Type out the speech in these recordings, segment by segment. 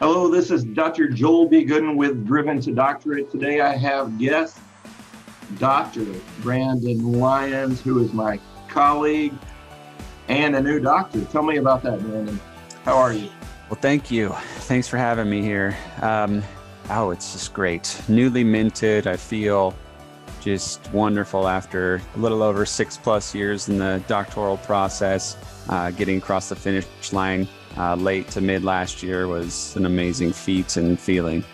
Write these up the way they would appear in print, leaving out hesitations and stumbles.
Hello, this is Dr. Joel B. Goodin with Driven to Doctorate. Today I have guest Dr. Brandon Lyons, who is my colleague and a new doctor. Tell me about that, Brandon. How are you? Well, thank you. Thanks for having me here. It's just great. Newly minted. I feel just wonderful after a little over 6+ years in the doctoral process. Getting across the finish line late to mid last year was an amazing feat and feeling.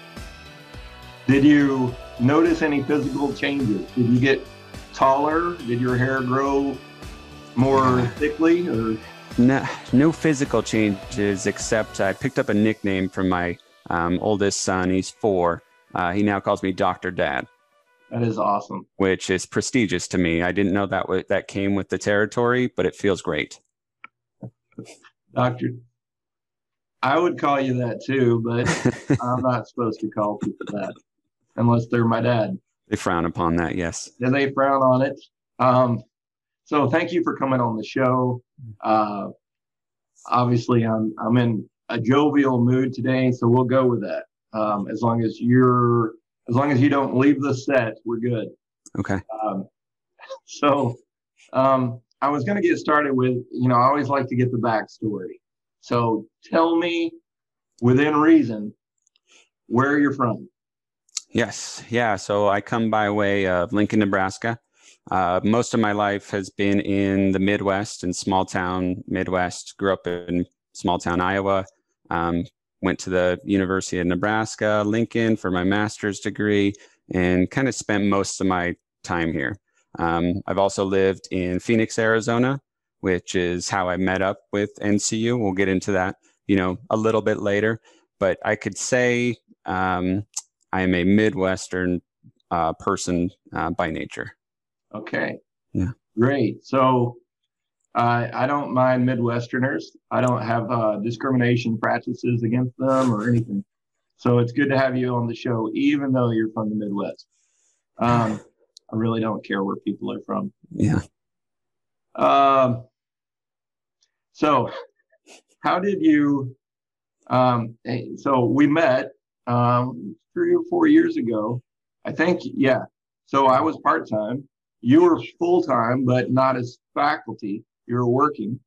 Did you notice any physical changes? Did you get taller? Did your hair grow more thickly? Or No physical changes, except I picked up a nickname from my oldest son. He's 4. He now calls me Dr. Dad. That is awesome. Which is prestigious to me. I didn't know that came with the territory, but it feels great. Doctor, I would call you that too, but I'm not supposed to call people that unless they're my dad. They frown upon that, yes. Yeah, they frown on it. So thank you for coming on the show. Obviously, I'm in a jovial mood today, so we'll go with that. As long as you don't leave the set, we're good. Okay. I was going to get started with, I always like to get the backstory. So tell me, within reason, where you're from. Yes. Yeah. So I come by way of Lincoln, Nebraska. Most of my life has been in the Midwest and small town Midwest. Grew up in small town Iowa. Went to the University of Nebraska, Lincoln for my master's degree, and kind of spent most of my time here. I've also lived in Phoenix, Arizona, which is how I met up with NCU. We'll get into that, a little bit later. But I could say I'm a Midwestern person by nature. Okay. Yeah. Great. So I don't mind Midwesterners. I don't have discrimination practices against them or anything. So it's good to have you on the show, even though you're from the Midwest. I really don't care where people are from. Yeah. So how did you, so we met 3 or 4 years ago, I think. Yeah. So I was part-time. You were full-time, but not as faculty. You were working.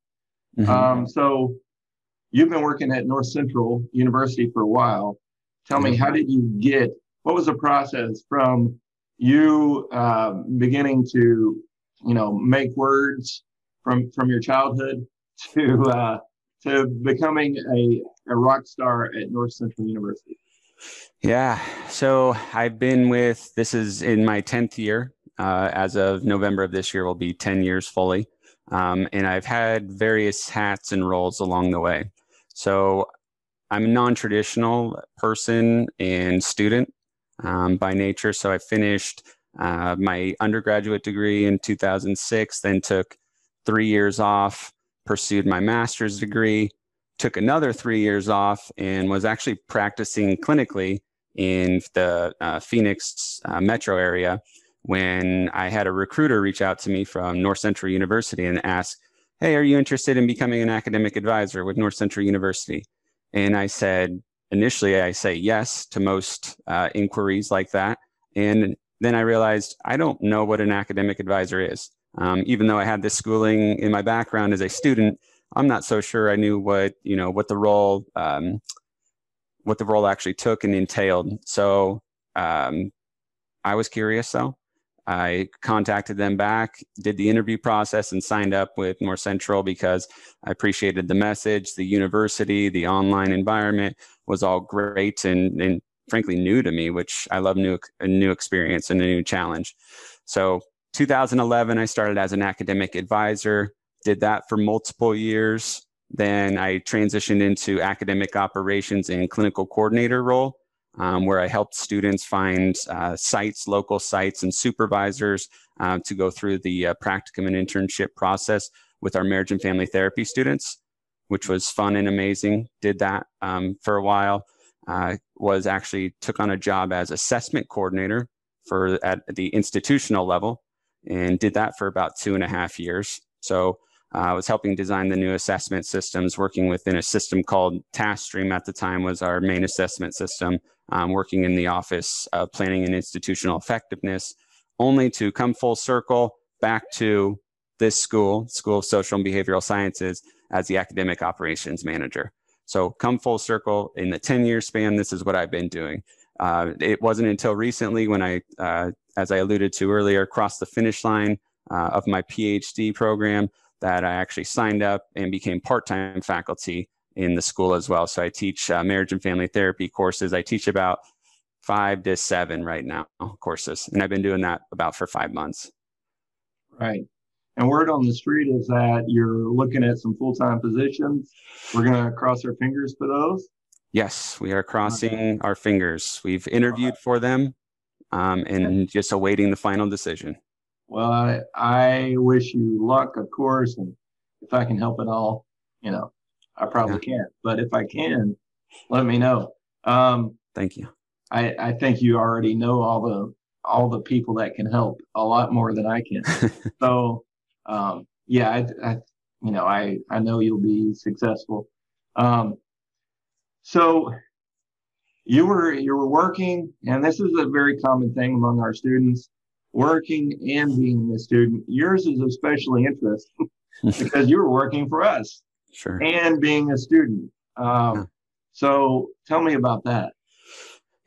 Mm-hmm. So you've been working at North Central University for a while. Tell me, how did you what was the process from you beginning to, make words from your childhood to becoming a rock star at North Central University? Yeah. So this is in my 10th year. As of November of this year, will be 10 years fully. And I've had various hats and roles along the way. So I'm a non-traditional person and student by nature. So I finished my undergraduate degree in 2006, then took 3 years off, pursued my master's degree, took another 3 years off, and was actually practicing clinically in the Phoenix metro area when I had a recruiter reach out to me from North Central University and ask, "Hey, are you interested in becoming an academic advisor with North Central University?" And initially I say yes to most inquiries like that. And then I realized I don't know what an academic advisor is. Even though I had this schooling in my background as a student, I'm not so sure I knew what the role actually took and entailed. So I was curious, though. I contacted them back, did the interview process, and signed up with North Central because I appreciated the message, the university, the online environment was all great and frankly new to me, which I love a new experience and a new challenge. So 2011, I started as an academic advisor, did that for multiple years. Then I transitioned into academic operations and clinical coordinator role, where I helped students find local sites, and supervisors to go through the practicum and internship process with our marriage and family therapy students, which was fun and amazing. Did that for a while. Took on a job as assessment coordinator at the institutional level, and did that for about 2.5 years. So I was helping design the new assessment systems, working within a system called TaskStream at the time was our main assessment system, working in the office of planning and institutional effectiveness, only to come full circle back to this School of Social and Behavioral Sciences, as the academic operations manager. So come full circle in the 10-year span, this is what I've been doing. It wasn't until recently when I, as I alluded to earlier, crossed the finish line of my PhD program that I actually signed up and became part-time faculty in the school as well. So I teach marriage and family therapy courses. I teach about 5 to 7 right now courses, and I've been doing that about for 5 months. Right. And word on the street is that you're looking at some full-time positions. We're going to cross our fingers for those. Yes, we are crossing our fingers. We've interviewed for them and just awaiting the final decision. Well, I wish you luck, of course, and if I can help at all, I probably can't. But if I can, let me know. Thank you. I think you already know all the people that can help a lot more than I can. So, yeah, I know you'll be successful. So you were working, and this is a very common thing among our students, working and being a student. Yours is especially interesting because you were working for us, sure, and being a student. So tell me about that.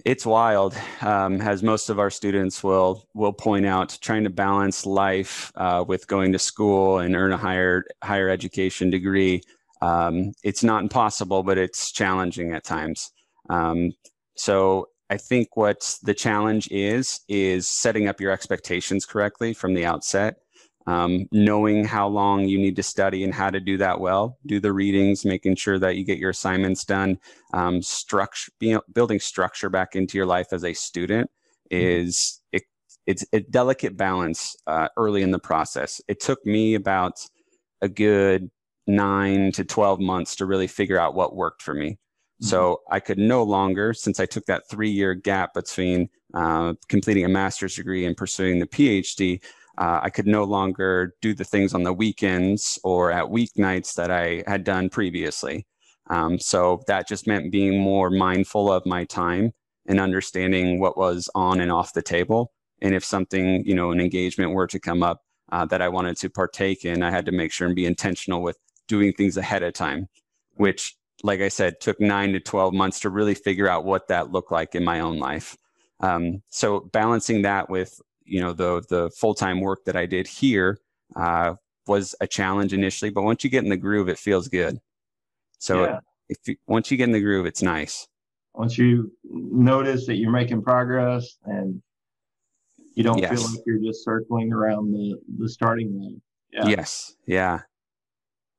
It's wild, as most of our students will point out, trying to balance life with going to school and earn a higher education degree. It's not impossible, but it's challenging at times. So I think what the challenge is setting up your expectations correctly from the outset, knowing how long you need to study and how to do that well, do the readings, making sure that you get your assignments done, building structure back into your life as a student it's a delicate balance early in the process. It took me about a good 9 to 12 months to really figure out what worked for me. So I could no longer, since I took that 3-year gap between completing a master's degree and pursuing the PhD, I could no longer do the things on the weekends or at weeknights that I had done previously. So that just meant being more mindful of my time and understanding what was on and off the table. And if something, an engagement were to come up that I wanted to partake in, I had to make sure and be intentional with doing things ahead of time, which, like I said, took 9 to 12 months to really figure out what that looked like in my own life. So balancing that with, the full-time work that I did here was a challenge initially, but once you get in the groove, it feels good. So once you get in the groove, it's nice. Once you notice that you're making progress and you don't feel like you're just circling around the starting line. Yeah. Yes. Yeah.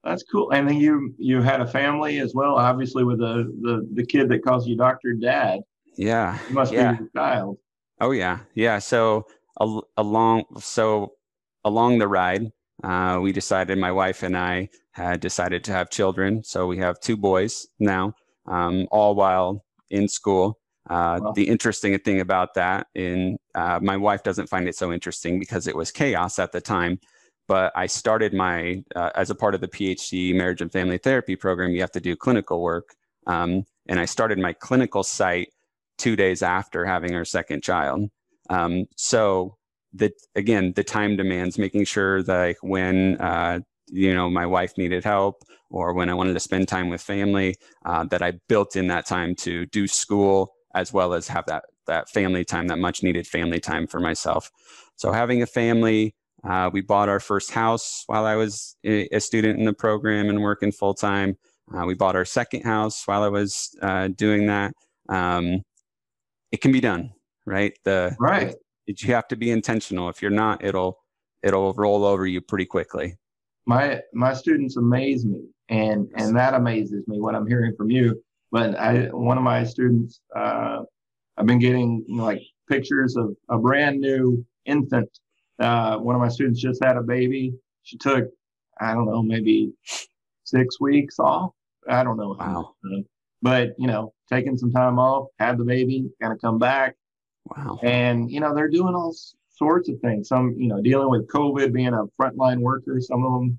That's cool. And then you had a family as well, obviously, with the kid that calls you Dr. Dad. Yeah. He must be your child. Oh yeah. Yeah. So along the ride, we decided, my wife and I had decided to have children. So we have 2 boys now, all while in school. The interesting thing about that, my wife doesn't find it so interesting because it was chaos at the time. But I started as a part of the PhD marriage and family therapy program, you have to do clinical work. And I started my clinical site 2 days after having our second child. So the time demands, making sure that when, my wife needed help or when I wanted to spend time with family, that I built in that time to do school as well as have that family time, that much needed family time for myself. So having a family, we bought our first house while I was a student in the program and working full time. We bought our second house while I was doing that. It can be done, right? You have to be intentional. If you're not, it'll roll over you pretty quickly. My students amaze me, and that amazes me what I'm hearing from you. But one of my students, I've been getting like pictures of a brand new infant. One of my students just had a baby. She took, I don't know, maybe 6 weeks off. I don't know. Wow. But, taking some time off, had the baby, kind of come back. Wow. And, they're doing all sorts of things. Some, dealing with COVID, being a frontline worker, some of them,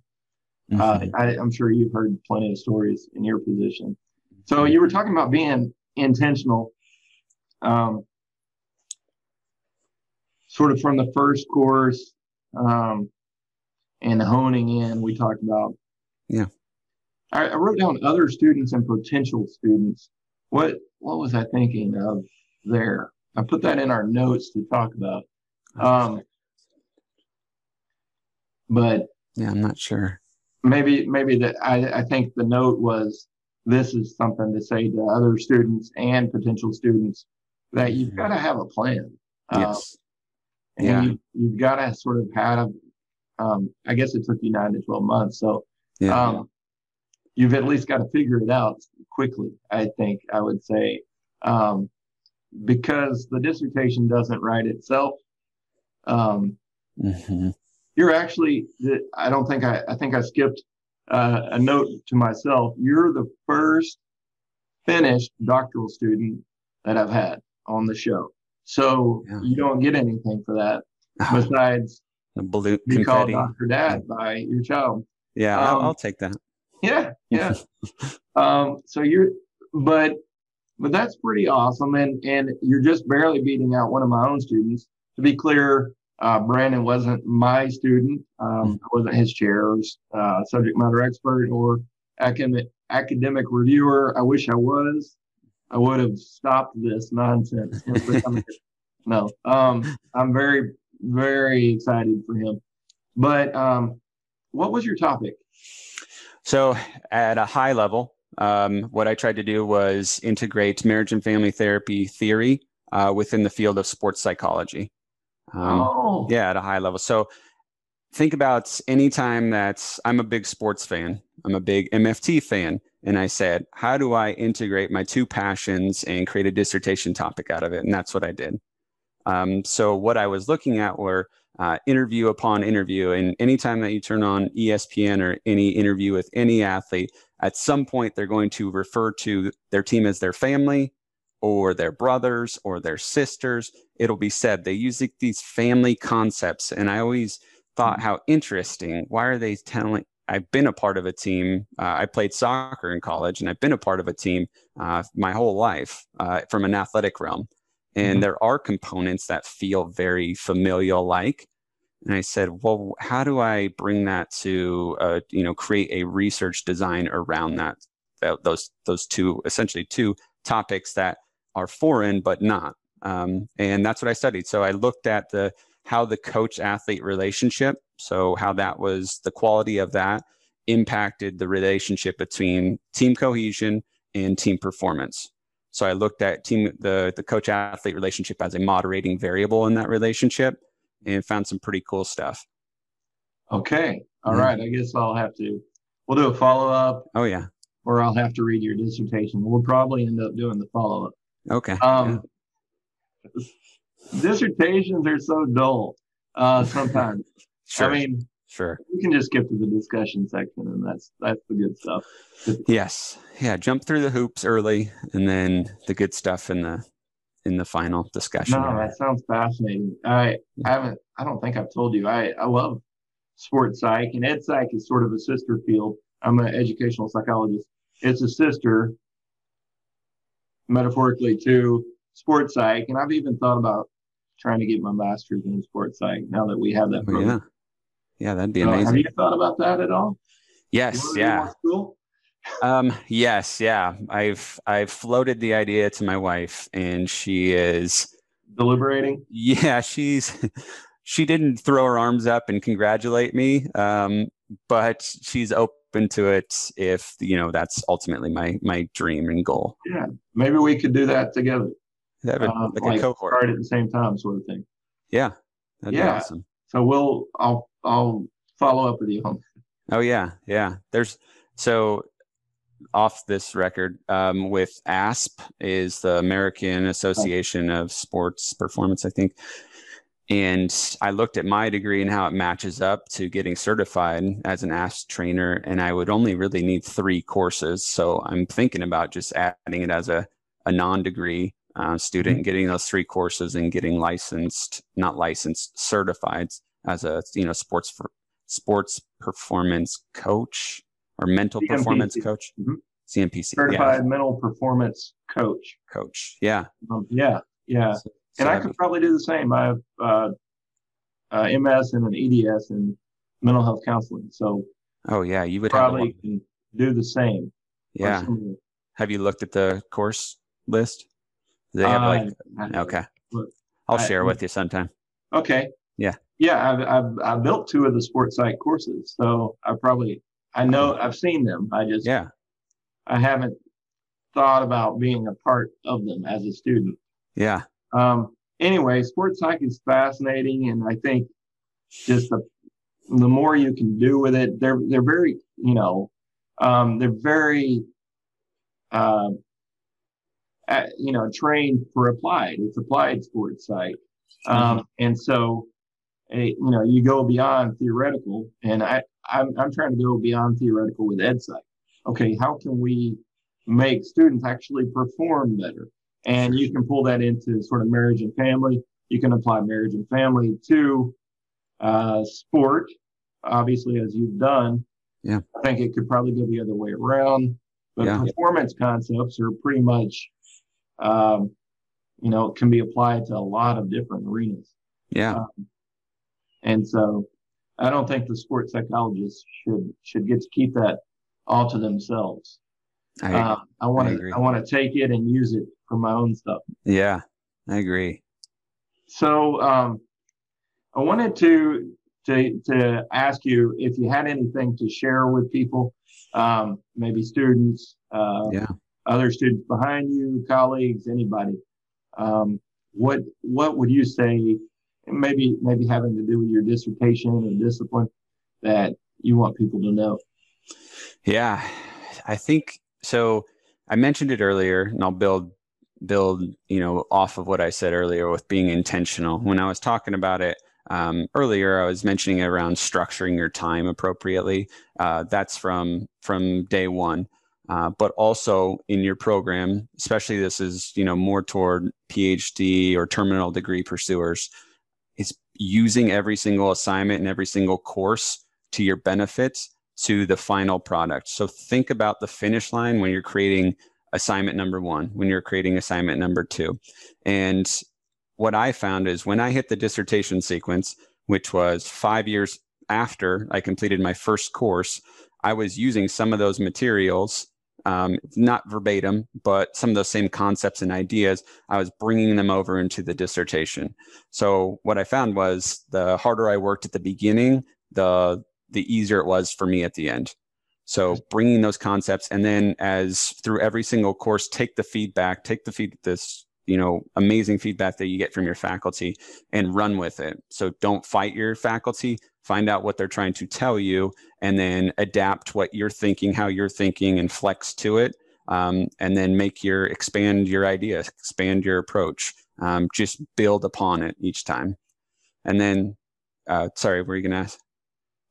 I'm sure you've heard plenty of stories in your position. So you were talking about being intentional, sort of from the first course, and honing in. We talked about. Yeah. I wrote down other students and potential students. What was I thinking of there? I put that in our notes to talk about. But yeah, I'm not sure. Maybe that I think the note was, this is something to say to other students and potential students, that you've got to have a plan. Yes. And you've got to sort of have, I guess it took you 9 to 12 months. So you've at least got to figure it out quickly, I think I would say, because the dissertation doesn't write itself. You're actually, I think I skipped a note to myself. You're the first finished doctoral student that I've had on the show. So you don't get anything for that besides be called Dr. Dad by your child. Yeah, I'll take that. Yeah. So but that's pretty awesome. And you're just barely beating out one of my own students. To be clear, Brandon wasn't my student. I wasn't his chair, or subject matter expert, or academic reviewer. I wish I was. I would have stopped this nonsense. No, I'm very, very excited for him. But what was your topic? So at a high level, what I tried to do was integrate marriage and family therapy theory within the field of sports psychology. Yeah, at a high level. So think about any time I'm a big sports fan, I'm a big MFT fan, and I said, how do I integrate my two passions and create a dissertation topic out of it? And that's what I did. So what I was looking at were interview upon interview, and anytime that you turn on ESPN or any interview with any athlete, at some point they're going to refer to their team as their family, or their brothers, or their sisters. It'll be said. They use these family concepts. And I always thought, how interesting. Why are they telling? I've been a part of a team. I played soccer in college, and I've been a part of a team my whole life from an athletic realm. And there are components that feel very familial like. And I said, well, how do I bring that to, create a research design around those two, essentially two topics that are foreign, but not. And that's what I studied. So I looked at how the coach-athlete relationship, so how that was, the quality of that impacted the relationship between team cohesion and team performance. So I looked at the coach-athlete relationship as a moderating variable in that relationship, and found some pretty cool stuff. Okay. All right. I guess we'll do a follow-up. Oh, yeah. Or I'll have to read your dissertation. We'll probably end up doing the follow-up. Okay. Dissertations are so dull sometimes. Sure. I mean, sure. You can just skip to the discussion section, and that's the good stuff. Yes. Yeah. Jump through the hoops early, and then the good stuff in the final discussion. No, that sounds fascinating. I don't think I've told you. I love sports psych, and ed psych is sort of a sister field. I'm an educational psychologist. It's a sister, metaphorically, to sports psych. And I've even thought about trying to get my master's in sports psych now that we have that program. Yeah, that'd be amazing. Have you thought about that at all? Yes, yeah. Yes, yeah. I've floated the idea to my wife, and she is deliberating. Yeah, she didn't throw her arms up and congratulate me, but she's open to it if that's ultimately my dream and goal. Yeah, maybe we could do that together. Like a cohort, start at the same time, sort of thing. Yeah, that'd be awesome. So I'll follow up with you on that. Oh yeah. So off this record, with ASP is the American Association of Sports Performance, I think. And I looked at my degree and how it matches up to getting certified as an ASP trainer, and I would only really need 3 courses. So I'm thinking about just adding it as a non-degree student, getting those 3 courses and getting certified as a sports sports performance coach or mental CMPC. performance coach. Mm-hmm. CMPC. Certified mental performance coach. Coach. Yeah. Yeah. And I could probably do the same. I have MS and an EDS in mental health counseling. So oh yeah, you would probably can do the same. Yeah. Have you looked at the course list? They have okay. I'll share with you sometime. Okay. Yeah. Yeah. I've built 2 of the sports psych courses, so I know I've seen them. I haven't thought about being a part of them as a student. Yeah. Anyway, sports psych is fascinating, and I think just the more you can do with it, they're very, they're very, trained for applied. It's applied sports psych, and so you go beyond theoretical, and I'm trying to go beyond theoretical with ed psych. Okay, how can we make students actually perform better? And you can pull that into sort of marriage and family. You can apply marriage and family to sport, obviously, as you've done. Yeah. I think it could probably go the other way around. But performance concepts are pretty much, can be applied to a lot of different arenas. Yeah. And so I don't think the sports psychologists should get to keep that all to themselves. I want to take it and use it for my own stuff. Yeah, I agree. So I wanted to ask you if you had anything to share with people, maybe students, other students behind you, colleagues, anybody. What would you say, maybe having to do with your dissertation or discipline, that you want people to know? Yeah, I think so. I mentioned it earlier, and I'll build off of what I said earlier with being intentional. When I was talking about it earlier, I was mentioning it around structuring your time appropriately. That's from day one. But also in your program, especially this is, more toward PhD or terminal degree pursuers, is using every single assignment and every single course to your benefit to the final product. So think about the finish line when you're creating assignment number 1, when you're creating assignment number 2. And what I found is when I hit the dissertation sequence, which was 5 years after I completed my first course, I was using some of those materials, not verbatim, but some of those same concepts and ideas, I was bringing them over into the dissertation. So what I found was the harder I worked at the beginning, the easier it was for me at the end. So bringing those concepts, and then as through every single course, take this amazing feedback that you get from your faculty and run with it. So don't fight your faculty, find out what they're trying to tell you, and then adapt what you're thinking, how you're thinking, and flex to it. And then expand your idea, expand your approach, just build upon it each time. And then, sorry, what were you going to ask?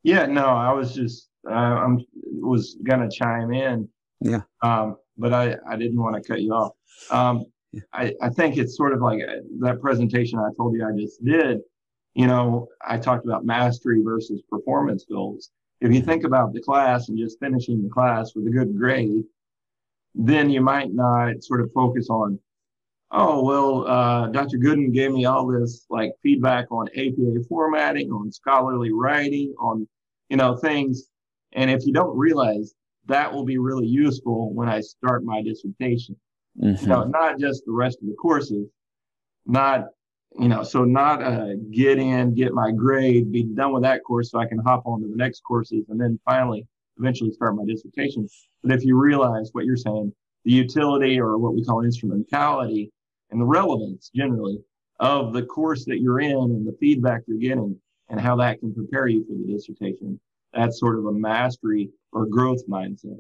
Yeah, no, I was just, was going to chime in. Yeah. But I didn't want to cut you off. I think it's sort of like that presentation I told you I just did. I talked about mastery versus performance goals. If you think about the class and just finishing the class with a good grade, then you might not sort of focus on, Dr. Goodin gave me all this feedback on APA formatting, on scholarly writing, on, things. And if you don't realize that will be really useful when I start my dissertation, not just the rest of the courses, not get my grade, be done with that course so I can hop on to the next courses and then eventually start my dissertation. But if you realize what you're saying, the utility, or what we call instrumentality, and the relevance generally of the course that you're in and the feedback you're getting and how that can prepare you for the dissertation, that's sort of a mastery or growth mindset.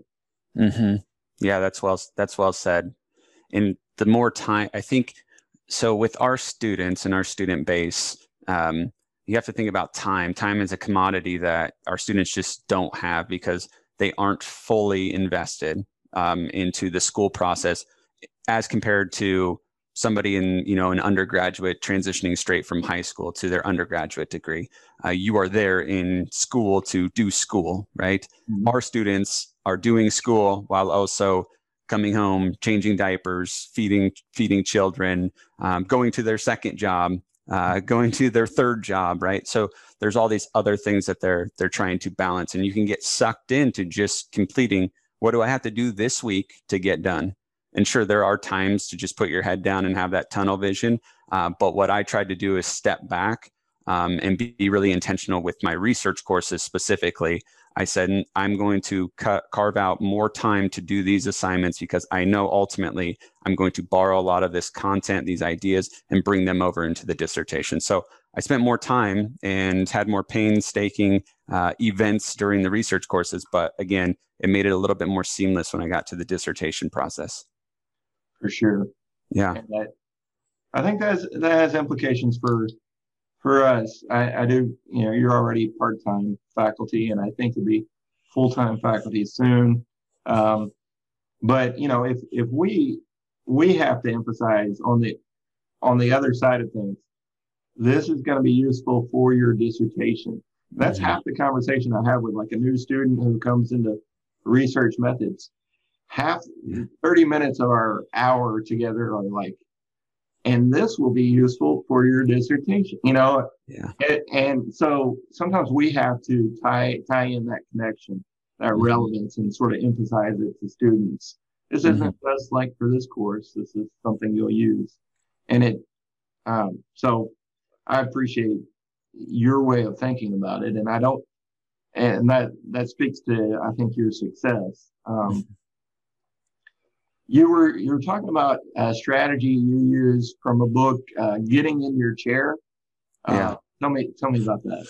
Mm-hmm. Yeah, that's well said. And the more time, I think, so with our students and our student base, you have to think about time. Time is a commodity that our students just don't have because they aren't fully invested into the school process as compared to somebody in, you know, an undergraduate transitioning straight from high school to their undergraduate degree. You are there in school to do school, right? Mhm. Our students are doing school while also coming home, changing diapers, feeding children, going to their second job, going to their third job, right? So there's all these other things that they're trying to balance, and you can get sucked into just completing, what do I have to do this week to get done? And sure, there are times to just put your head down and have that tunnel vision. But what I tried to do is step back and be really intentional with my research courses specifically. I said, I'm going to carve out more time to do these assignments because I know ultimately I'm going to borrow a lot of this content, these ideas, and bring them over into the dissertation. So I spent more time and had more painstaking events during the research courses. But again, it made it a little bit more seamless when I got to the dissertation process. For sure. Yeah. And I think that has implications for us. I do, you know, you're already part-time faculty, and I think you'll be full-time faculty soon. But you know, if we have to emphasize on the other side of things, this is going to be useful for your dissertation. That's half the conversation I have with like a new student who comes into research methods. 30 minutes of our hour together are like, and this will be useful for your dissertation, you know? Yeah. And so sometimes we have to tie in that connection, that relevance, and sort of emphasize it to students. This isn't just like for this course, this is something you'll use. And so I appreciate your way of thinking about it. And that speaks to, I think, your success. You were talking about a strategy you used from a book, Getting in Your Chair. Yeah. Tell me about that.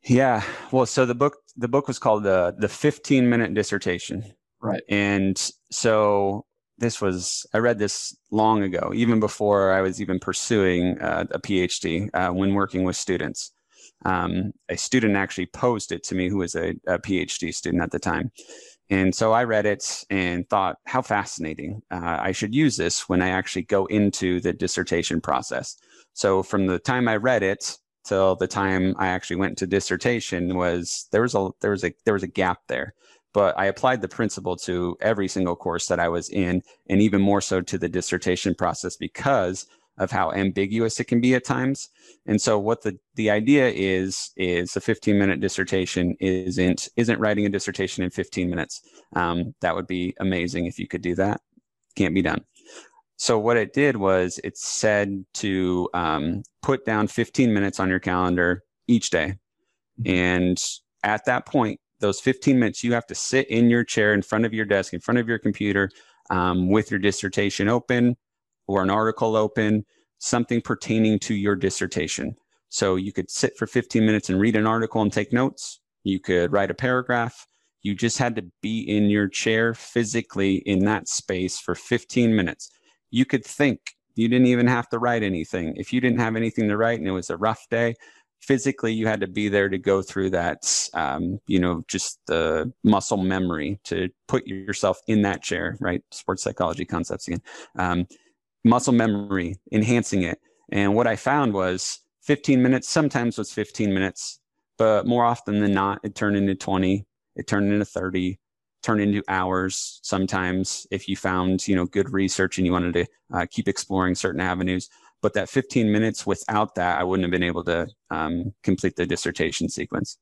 Yeah. Well, so the book was called the 15-minute Dissertation. Right. And so I read this long ago, even before I was even pursuing a PhD, when working with students. A student actually posed it to me who was a PhD student at the time. And so I read it and thought, how fascinating. I should use this when I actually go into the dissertation process. So from the time I read it till the time I actually went to dissertation there was a gap there. But I applied the principle to every single course that I was in, and even more so to the dissertation process because of how ambiguous it can be at times. And so what the idea is a 15-minute dissertation isn't writing a dissertation in 15 minutes. That would be amazing if you could do that. Can't be done. So what it did was it said to put down 15 minutes on your calendar each day. And at that point, those 15 minutes, you have to sit in your chair in front of your desk, in front of your computer, with your dissertation open or an article open, something pertaining to your dissertation. So you could sit for 15 minutes and read an article and take notes. You could write a paragraph. You just had to be in your chair physically in that space for 15 minutes. You could think. You didn't even have to write anything. If you didn't have anything to write and it was a rough day, physically you had to be there to go through that, just the muscle memory to put yourself in that chair, right? Sports psychology concepts again. Muscle memory, enhancing it. And what I found was 15 minutes sometimes was 15 minutes, but more often than not, it turned into 20, it turned into 30, turned into hours sometimes if you found, good research and you wanted to keep exploring certain avenues. But that 15 minutes, without that, I wouldn't have been able to complete the dissertation sequence.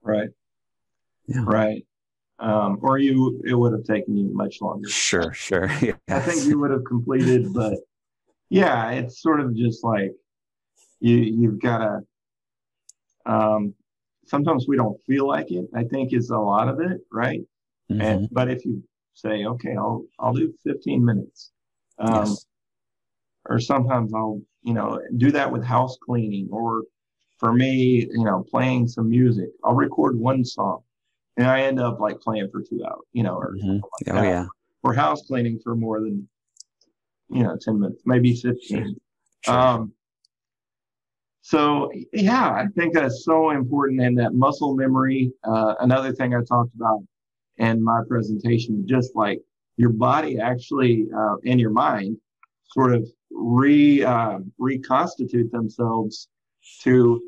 Right. Yeah. Right. Or it would have taken you much longer. Sure. Yes. I think you would have completed, but yeah, it's sort of just like you've got to, sometimes we don't feel like it, I think is a lot of it. Right. But if you say, okay, I'll do 15 minutes, yes. Or sometimes I'll, do that with house cleaning, or for me, playing some music. I'll record one song and I end up like playing for 2 hours, or something like that. Yeah. Or house cleaning for more than, 10 minutes, maybe 15. Sure. So yeah, I think that's so important. And that muscle memory, another thing I talked about in my presentation, just like your body actually, and your mind sort of reconstitute themselves to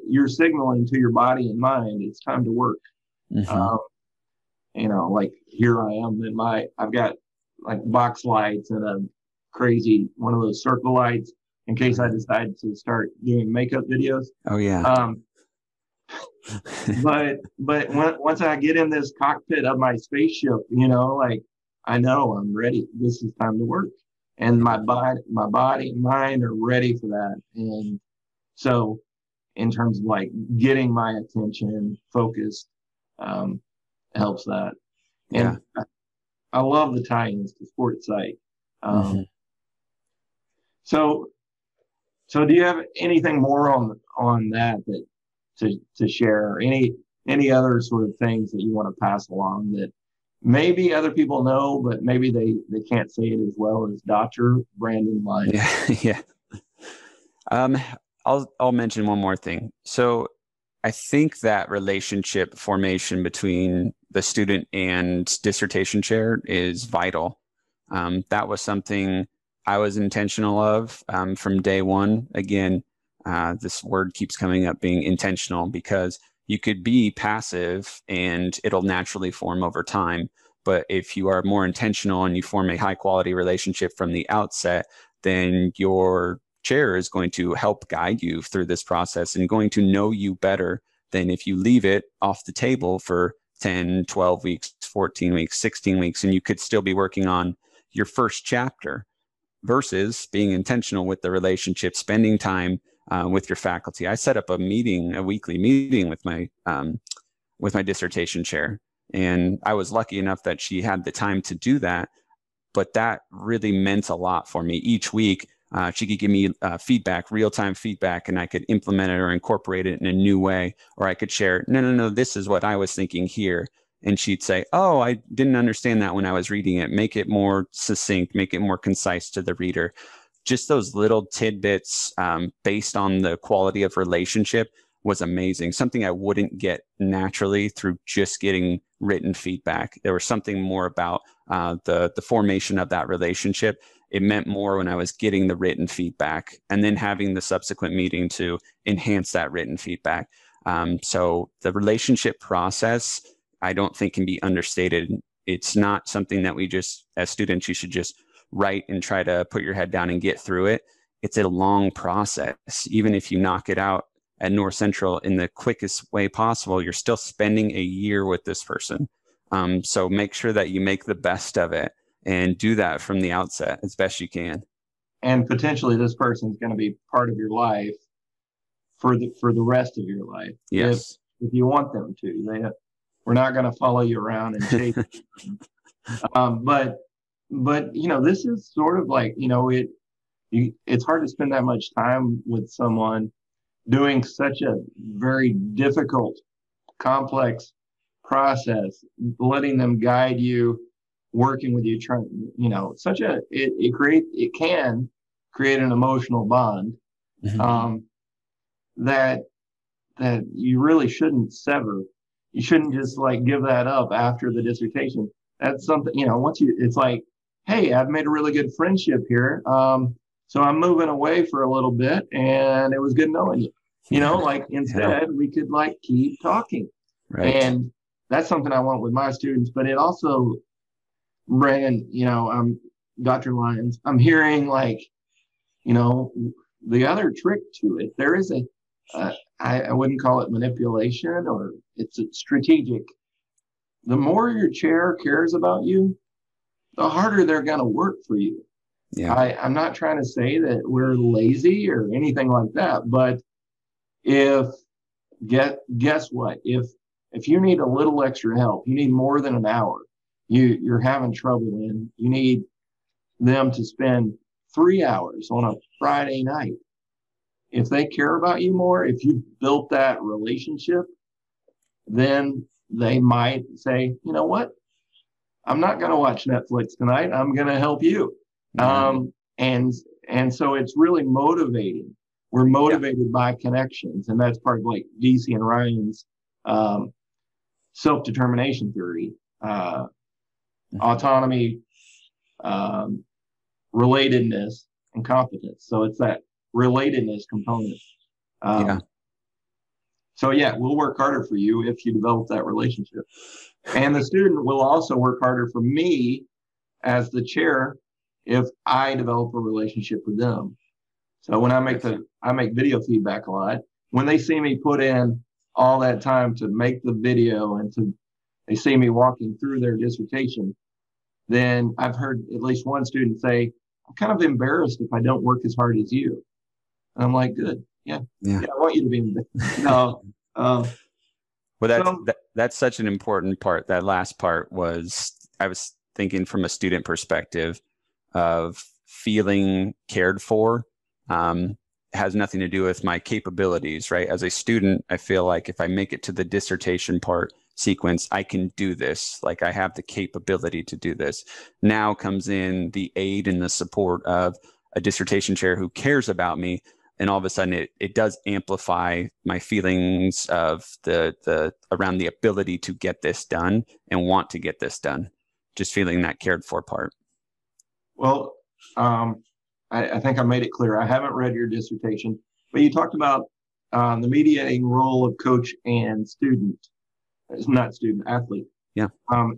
you're signaling to your body and mind it's time to work. Mm-hmm. Like here I am I've got like box lights and a crazy one of those circle lights in case I decide to start doing makeup videos. Oh yeah. But once I get in this cockpit of my spaceship, like I know I'm ready. This is time to work, and my body, and mind are ready for that. And so, in terms of like getting my attention focused, helps that. And I love the tie-ins to sports psych. So do you have anything more on that to share, or any other sort of things that you want to pass along that maybe other people know, but maybe they can't say it as well as Dr. Brandon Lyons? Yeah. I'll mention one more thing. So I think that relationship formation between the student and dissertation chair is vital. That was something I was intentional of from day one. Again, this word keeps coming up, being intentional, because you could be passive and it'll naturally form over time. But if you are more intentional and you form a high quality relationship from the outset, then your chair is going to help guide you through this process and going to know you better than if you leave it off the table for 10, 12 weeks, 14 weeks, 16 weeks, and you could still be working on your first chapter versus being intentional with the relationship, spending time with your faculty. I set up a weekly meeting with my dissertation chair, and I was lucky enough that she had the time to do that. But that really meant a lot for me. Each week, she could give me feedback, real-time feedback, and I could implement it or incorporate it in a new way, or I could share, no, this is what I was thinking here. And she'd say, oh, I didn't understand that when I was reading it. Make it more succinct, make it more concise to the reader. Just those little tidbits based on the quality of relationship was amazing. Something I wouldn't get naturally through just getting written feedback. There was something more about the formation of that relationship. It meant more when I was getting the written feedback and then having the subsequent meeting to enhance that written feedback. So the relationship process, I don't think, can be understated. It's not something that we just, as students, you should just write and try to put your head down and get through it. It's a long process. Even if you knock it out at North Central in the quickest way possible, you're still spending a year with this person. So make sure that you make the best of it and do that from the outset as best you can. And potentially this person's going to be part of your life for the rest of your life. Yes. If you want them to. We're not going to follow you around and chase you. But this is sort of like, it's hard to spend that much time with someone doing such a very difficult, complex process, letting them guide you, working with you, it can create an emotional bond that you really shouldn't sever. You shouldn't just like give that up after the dissertation. That's something, it's like, hey, I've made a really good friendship here. So I'm moving away for a little bit and it was good knowing you. Instead we could like keep talking. Right. And that's something I want with my students, but it also, Brandon, Dr. Lyons, I'm hearing like, the other trick to it. There is I wouldn't call it manipulation, or it's strategic. The more your chair cares about you, the harder they're going to work for you. Yeah. I'm not trying to say that we're lazy or anything like that, but guess what? If you need a little extra help, you need more than an hour, you're having trouble, and you need them to spend 3 hours on a Friday night. If they care about you more, if you built that relationship, then they might say, you know what? I'm not going to watch Netflix tonight. I'm going to help you. Yeah. And so it's really motivating. We're motivated by connections. And that's part of like DC and Ryan's self-determination theory, autonomy, relatedness and competence. So it's that relatedness component. Yeah. So yeah, we'll work harder for you if you develop that relationship. And the student will also work harder for me as the chair if I develop a relationship with them. So when I make video feedback a lot, when they see me put in all that time to make the video and they see me walking through their dissertation, then I've heard at least one student say, I'm kind of embarrassed if I don't work as hard as you. And I'm like, good. Yeah. I want you to be embarrassed. No. Well, that's such an important part. That last part was, I was thinking from a student perspective of feeling cared for. Has nothing to do with my capabilities, right? As a student, I feel like if I make it to the dissertation part sequence, I can do this. Like I have the capability to do this. Now comes in the aid and the support of a dissertation chair who cares about me. And all of a sudden it does amplify my feelings of the around the ability to get this done and want to get this done. Just feeling that cared for part. Well, I think I made it clear. I haven't read your dissertation, but you talked about the mediating role of coach and student. It's not student, athlete. Yeah.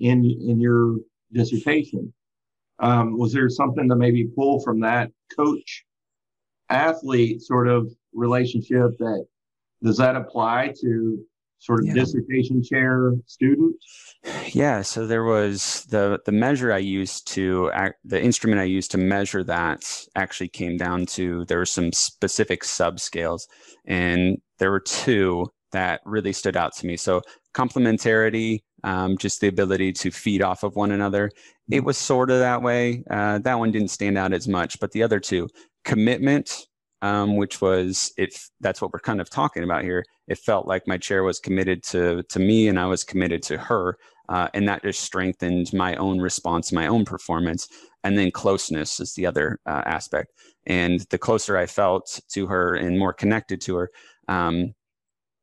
In your dissertation, was there something to maybe pull from that coach athlete sort of relationship does that apply to sort of dissertation chair student? Yeah, so there was the measure I used the instrument I used to measure that actually came down to, there were some specific subscales, and there were two that really stood out to me. So complementarity, just the ability to feed off of one another. It was sort of that way. That one didn't stand out as much, but the other two, commitment, which was, that's what we're kind of talking about here. It felt like my chair was committed to me and I was committed to her. And that just strengthened my own response, my own performance. And then closeness is the other aspect. And the closer I felt to her and more connected to her,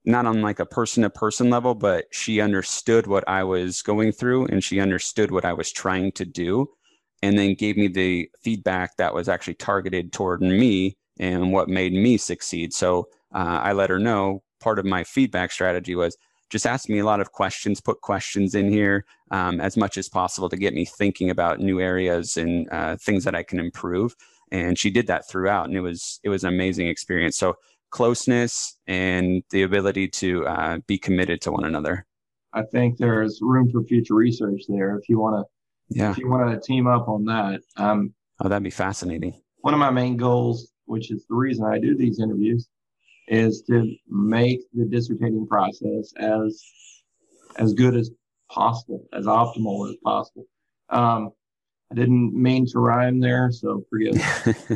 not on like a person-to-person level, but she understood what I was going through and she understood what I was trying to do, and then gave me the feedback that was actually targeted toward me and what made me succeed. So I let her know part of my feedback strategy was just ask me a lot of questions, put questions in here as much as possible to get me thinking about new areas and things that I can improve. And she did that throughout, and it was an amazing experience. So closeness and the ability to be committed to one another. I think there's room for future research there if you want to team up on that. Oh, that'd be fascinating. One of my main goals, which is the reason I do these interviews, is to make the dissertating process as good as possible, as optimal as possible. I didn't mean to rhyme there, so forgive me.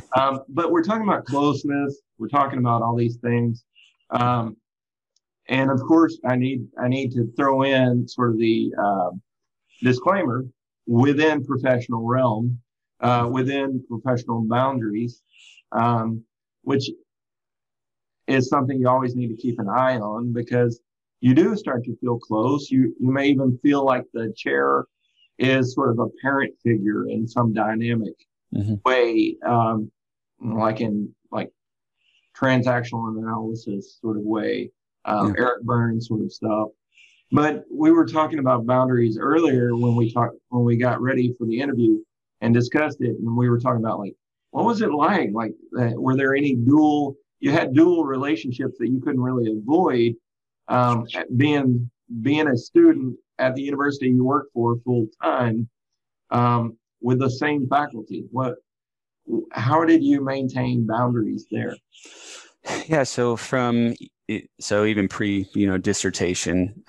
But we're talking about closeness. We're talking about all these things. And of course, I need to throw in sort of the disclaimer within professional realm, within professional boundaries, which is something you always need to keep an eye on, because you do start to feel close. You may even feel like the chair is sort of a parent figure in some dynamic way, like transactional analysis sort of way, Eric Burns sort of stuff. But we were talking about boundaries earlier when we got ready for the interview and discussed it, and we were talking about like, what was it like? Like, were there any dual relationships that you couldn't really avoid being a student at the university you work for full time with the same faculty? How did you maintain boundaries there? Yeah, so even pre dissertation,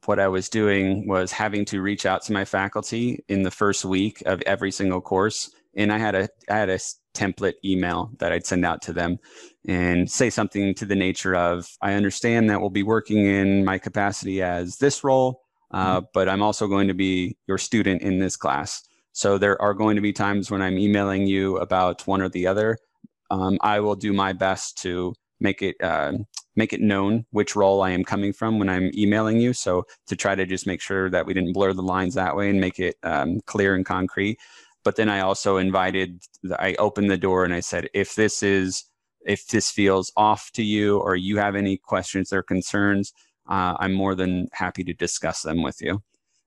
what I was doing was having to reach out to my faculty in the first week of every single course, and I had a template email that I'd send out to them and say something to the nature of, I understand that we'll be working in my capacity as this role, but I'm also going to be your student in this class. So there are going to be times when I'm emailing you about one or the other. I will do my best to make it known which role I am coming from when I'm emailing you. So to try to just make sure that we didn't blur the lines that way and make it clear and concrete. But then I also I opened the door and I said, if this feels off to you, or you have any questions or concerns, I'm more than happy to discuss them with you.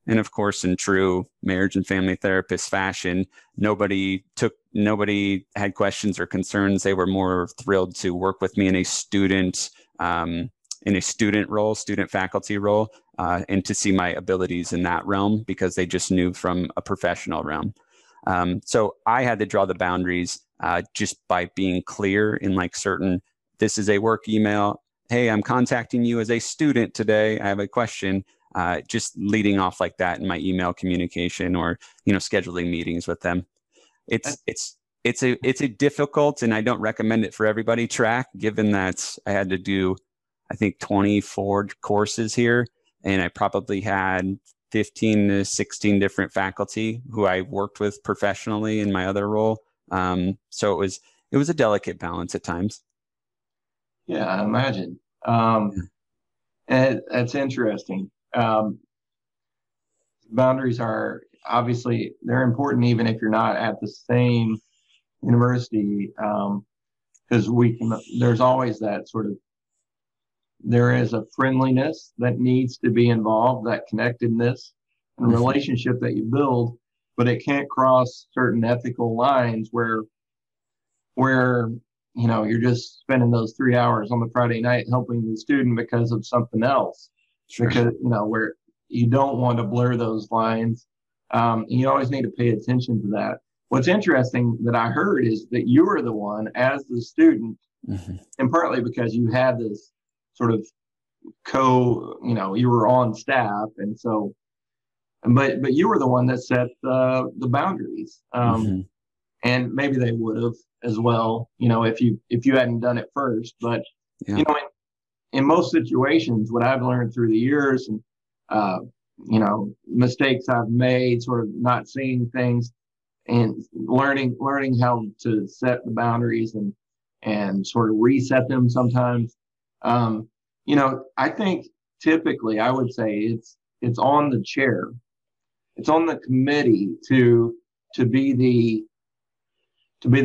And of course, in true marriage and family therapist fashion, nobody had questions or concerns. They were more thrilled to work with me in a student role, student faculty role, and to see my abilities in that realm, because they just knew from a professional realm. So I had to draw the boundaries just by being clear in like certain, this is a work email. Hey, I'm contacting you as a student today. I have a question. Just leading off like that in my email communication, or scheduling meetings with them. It's a difficult, and I don't recommend it for everybody, track, given that I had to do, I think, 24 courses here, and I probably had 15 to 16 different faculty who I worked with professionally in my other role. So it was a delicate balance at times. Yeah, I imagine. And that's interesting. Boundaries are obviously, they're important even if you're not at the same university, because there's always that sort of, there is a friendliness that needs to be involved, that connectedness and relationship that you build, but it can't cross certain ethical lines where you're just spending those 3 hours on the Friday night helping the student because of something else. Sure. Because where you don't want to blur those lines. You always need to pay attention to that. What's interesting that I heard is that you were the one, as the student, and partly because you had this sort of you were on staff, and so, but you were the one that set the boundaries. And maybe they would have as well, if you hadn't done it first. But in most situations, what I've learned through the years, and mistakes I've made, sort of not seeing things, and learning how to set the boundaries and sort of reset them sometimes. I think typically I would say it's on the chair, it's on the committee to be the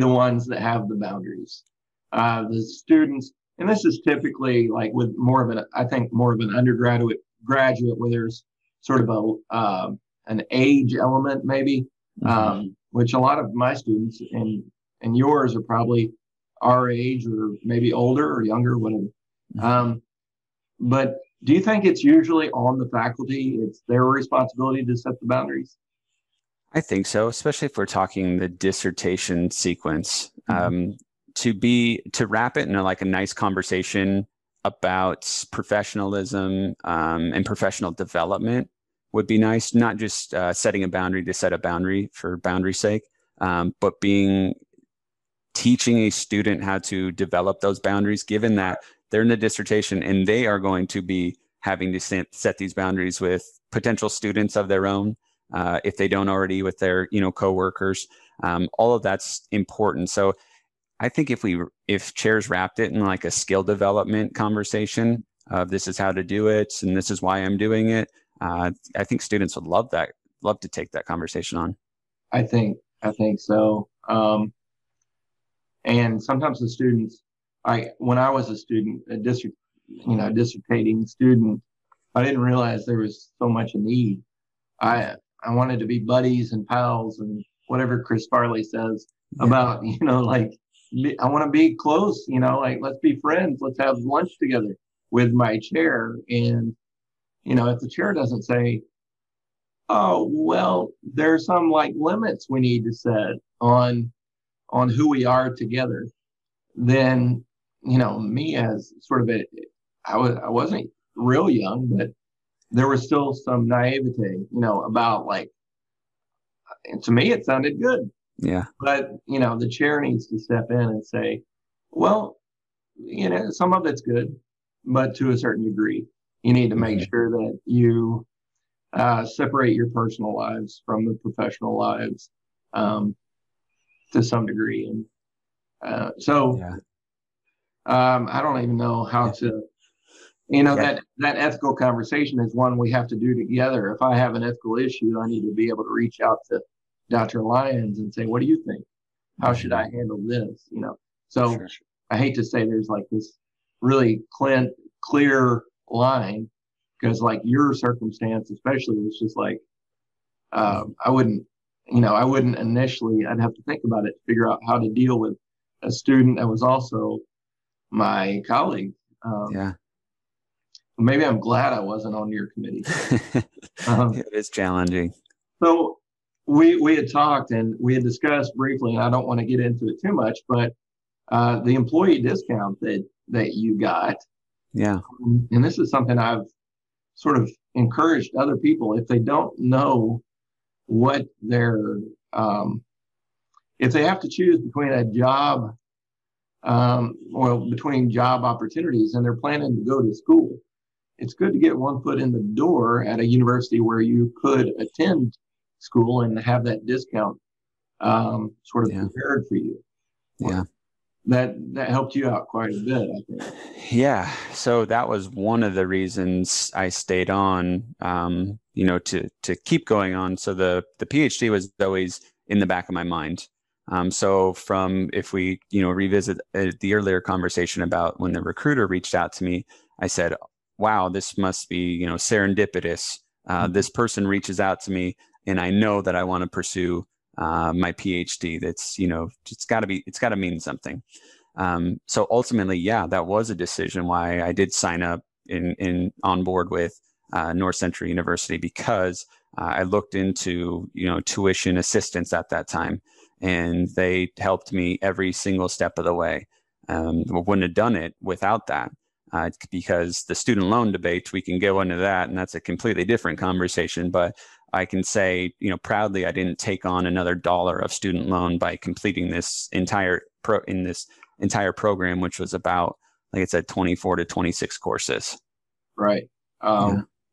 ones that have the boundaries. The students, and this is typically like with more of an undergraduate where there's sort of an age element maybe, which a lot of my students and yours are probably our age or maybe older or younger, whatever. But do you think it's usually on the faculty? It's their responsibility to set the boundaries? I think so, especially if we're talking the dissertation sequence. To wrap it in a nice conversation about professionalism and professional development would be nice. Not just setting a boundary to set a boundary for boundary's sake, but teaching a student how to develop those boundaries, given that they're in the dissertation and they are going to be having to set these boundaries with potential students of their own, if they don't already, with their coworkers. All of that's important. So I think if chairs wrapped it in like a skill development conversation of this is how to do it and this is why I'm doing it, I think students would love to take that conversation on. I think so. And sometimes the students, when I was a student, a dissertating student, I didn't realize there was so much a need. I wanted to be buddies and pals and whatever Chris Farley says about, I want to be close, let's be friends. Let's have lunch together with my chair. And, if the chair doesn't say, oh, well, there's some limits we need to set on who we are together, then, me as sort of I wasn't real young, but there was still some naivete, about and to me, it sounded good. Yeah. But, the chair needs to step in and say, well, some of it's good, but to a certain degree, you need to make sure that you separate your personal lives from the professional lives to some degree. And I don't even know how to, that ethical conversation is one we have to do together. If I have an ethical issue, I need to be able to reach out to Dr. Lyons and say, what do you think? How should I handle this? So Sure. I hate to say there's like this really clear line, because like your circumstance, especially, it's just like, I wouldn't initially, I'd have to think about it to figure out how to deal with a student that was also my colleague. Yeah. Maybe I'm glad I wasn't on your committee. It is challenging. So we had talked and we had discussed briefly, and I don't want to get into it too much, but the employee discount that you got. Yeah. And this is something I've sort of encouraged other people, if they don't know what their if they have to choose between a job, between job opportunities, and they're planning to go to school, it's good to get one foot in the door at a university where you could attend school and have that discount sort of prepared for you. Yeah. That helped you out quite a bit, I think. Yeah. So that was one of the reasons I stayed on, to keep going on. So the PhD was always in the back of my mind. So if we, revisit the earlier conversation about when the recruiter reached out to me, I said, wow, this must be, serendipitous. This person reaches out to me and I know that I want to pursue my PhD. That's, it's got to mean something. So ultimately, yeah, that was a decision why I did sign up on board with North Central University, because I looked into, tuition assistance at that time, and they helped me every single step of the way. Wouldn't have done it without that. Because the student loan debate, we can go into that, and that's a completely different conversation. But I can say, proudly, I didn't take on another dollar of student loan by completing this entire program, which was about, like I said, 24 to 26 courses. Right.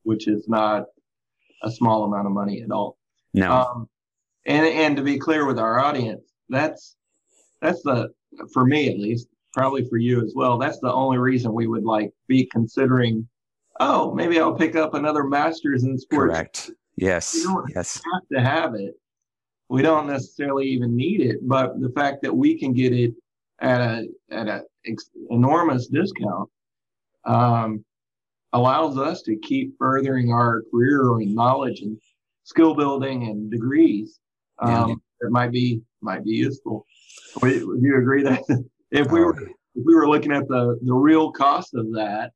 Which is not a small amount of money at all. No. And to be clear with our audience, that's for me at least, probably for you as well, that's the only reason we would be considering, maybe I'll pick up another master's in sports. Correct. Yes. We don't have to have it. We don't necessarily even need it, but the fact that we can get it at a enormous discount allows us to keep furthering our career and knowledge and skill building and degrees that might be useful. Would you agree that if we were looking at the real cost of that,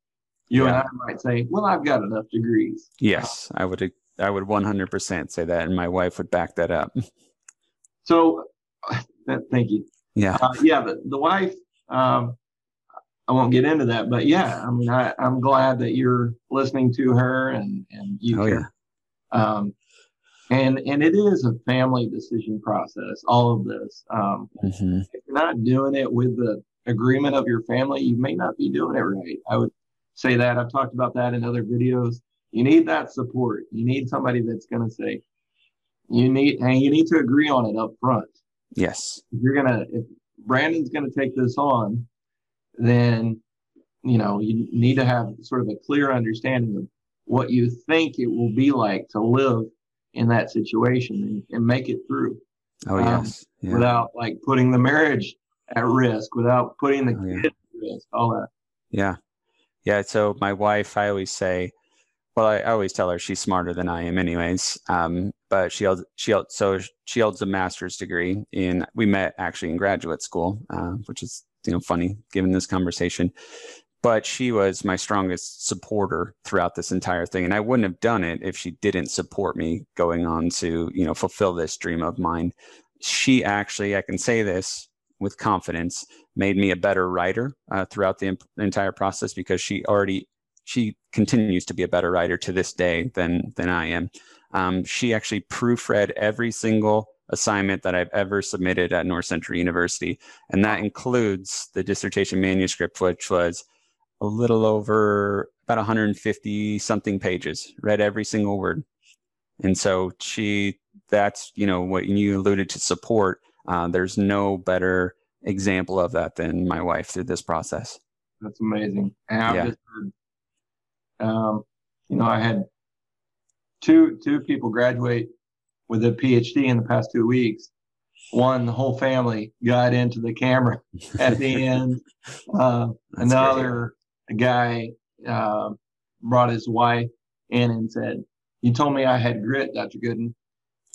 you and I might say, well, I've got enough degrees. Yes, I would 100% say that, and my wife would back that up. So, thank you. Yeah. The wife, I won't get into that, but yeah, I mean, I'm glad that you're listening to her and you care. And it is a family decision process, all of this. If you're not doing it with the agreement of your family, you may not be doing it right. I would say that. I've talked about that in other videos. You need that support. You need somebody that's going to say, you need to agree on it up front. Yes. If Brandon's going to take this on, then, you need to have sort of a clear understanding of what you think it will be like to live in that situation and make it through. Without putting the marriage at risk, without putting the kids at risk, all that. Yeah. Yeah. So my wife, I always say, well, I always tell her she's smarter than I am anyways. But she holds a master's degree we met actually in graduate school, which is, funny given this conversation. But she was my strongest supporter throughout this entire thing. And I wouldn't have done it if she didn't support me going on to, fulfill this dream of mine. She actually, I can say this with confidence, made me a better writer throughout the entire process, because she continues to be a better writer to this day than I am. She actually proofread every single assignment that I've ever submitted at North Central University. And that includes the dissertation manuscript, which was a little over about 150 something pages, read every single word. And so that's, what you alluded to, support. There's no better example of that than my wife through this process. That's amazing. And I've just heard, I had two people graduate with a PhD in the past 2 weeks. One, the whole family got into the camera at the end. Another guy brought his wife in and said, "You told me I had grit, Dr. Goodin.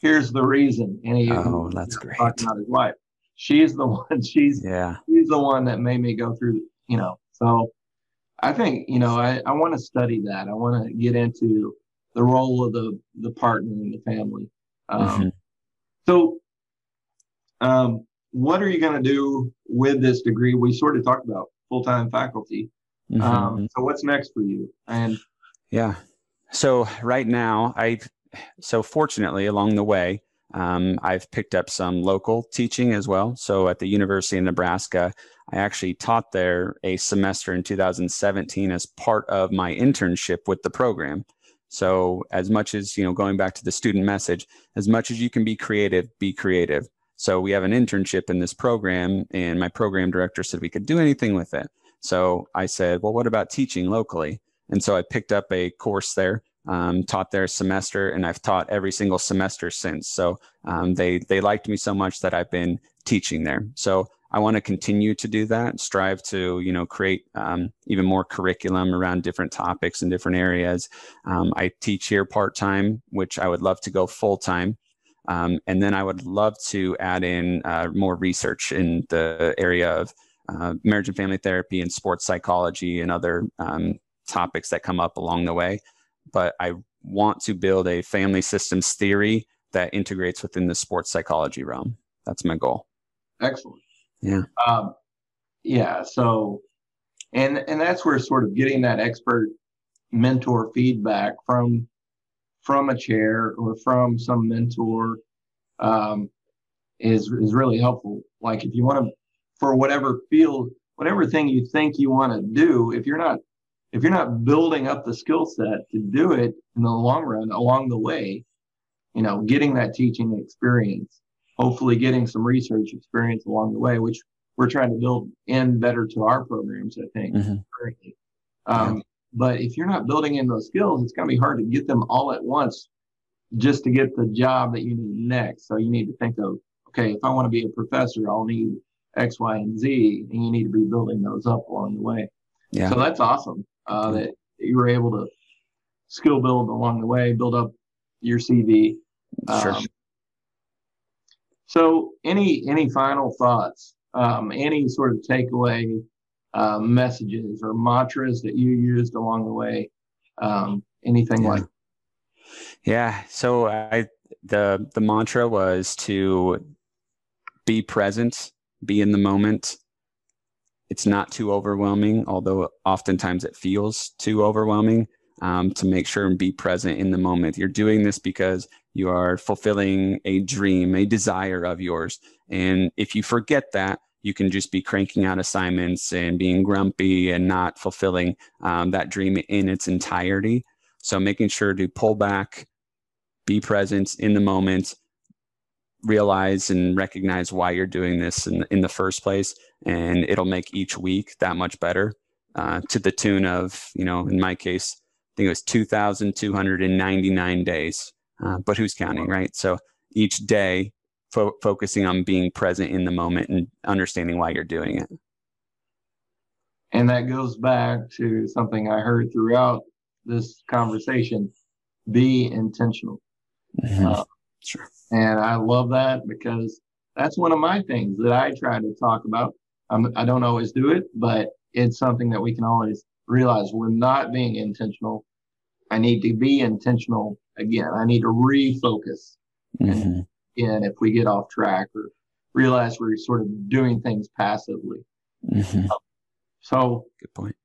Here's the reason." And he that's great. talking about his wife. She's the one. She's the one that made me go through. So I think I want to study that. I want to get into the role of the partner in the family. So, what are you going to do with this degree? We sort of talked about full-time faculty. So what's next for you? And so right now, fortunately along the way, I've picked up some local teaching as well. So at the University of Nebraska, I actually taught there a semester in 2017 as part of my internship with the program. So as much as, going back to the student message, as much as you can be creative, be creative. So we have an internship in this program, and my program director said we could do anything with it. So I said, well, what about teaching locally? And so I picked up a course there, taught their semester, and I've taught every single semester since. So they liked me so much that I've been teaching there. So I want to continue to do that, strive to, create even more curriculum around different topics in different areas. I teach here part-time, which I would love to go full-time. And then I would love to add in more research in the area of marriage and family therapy and sports psychology and other topics that come up along the way. But I want to build a family systems theory that integrates within the sports psychology realm. That's my goal. Excellent. Yeah. So, and that's where sort of getting that expert mentor feedback from a chair or from some mentor is really helpful. Like if you want to, for whatever field, whatever thing you think you want to do, if you're not building up the skill set to do it in the long run, along the way, getting that teaching experience, hopefully getting some research experience along the way, which we're trying to build in better to our programs, I think, currently. But if you're not building in those skills, it's going to be hard to get them all at once just to get the job that you need next. So you need to think of, okay, if I want to be a professor, I'll need X, Y, and Z, and you need to be building those up along the way. So that's awesome that you were able to skill build along the way, build up your CV. Sure. So any final thoughts, any sort of takeaway messages or mantras that you used along the way, anything like? Yeah. So the mantra was to be present, be in the moment. It's not too overwhelming, although oftentimes it feels too overwhelming, to make sure and be present in the moment. You're doing this because you are fulfilling a dream, a desire of yours. And if you forget that, you can just be cranking out assignments and being grumpy and not fulfilling that dream in its entirety. So making sure to pull back, be present in the moment, realize and recognize why you're doing this in the first place. And it'll make each week that much better, to the tune of, in my case, I think it was 2,299 days, but who's counting, right? So each day focusing on being present in the moment and understanding why you're doing it. And that goes back to something I heard throughout this conversation: be intentional. Sure. And I love that because that's one of my things that I try to talk about. I don't always do it, but it's something that we can always realize we're not being intentional. I need to be intentional again. I need to refocus. And if we get off track or realize we're sort of doing things passively. So good point.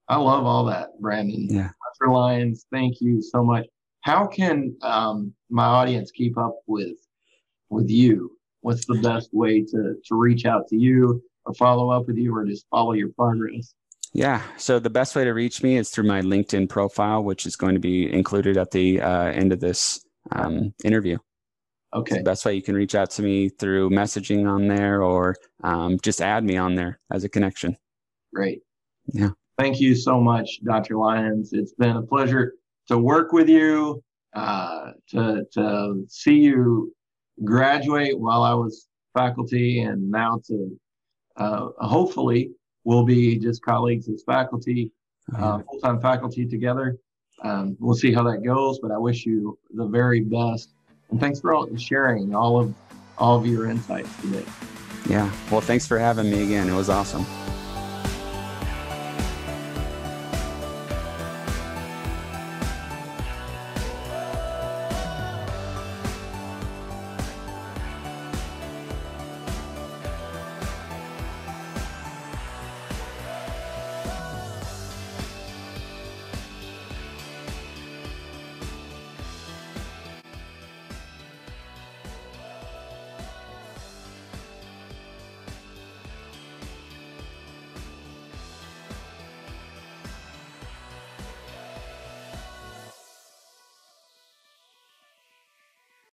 I love all that, Brandon. Yeah. Dr. Lyons, thank you so much. How can my audience keep up with you? What's the best way to reach out to you or follow up with you or just follow your progress? Yeah. So the best way to reach me is through my LinkedIn profile, which is going to be included at the end of this interview. Okay. So the best way you can reach out to me through messaging on there or just add me on there as a connection. Great. Yeah. Thank you so much, Dr. Lyons. It's been a pleasure to work with you. to see you graduate while I was faculty, and now to hopefully we'll be just colleagues as faculty, full-time faculty together. We'll see how that goes, but I wish you the very best. And thanks for sharing all of your insights today. Yeah. Well, thanks for having me again. It was awesome.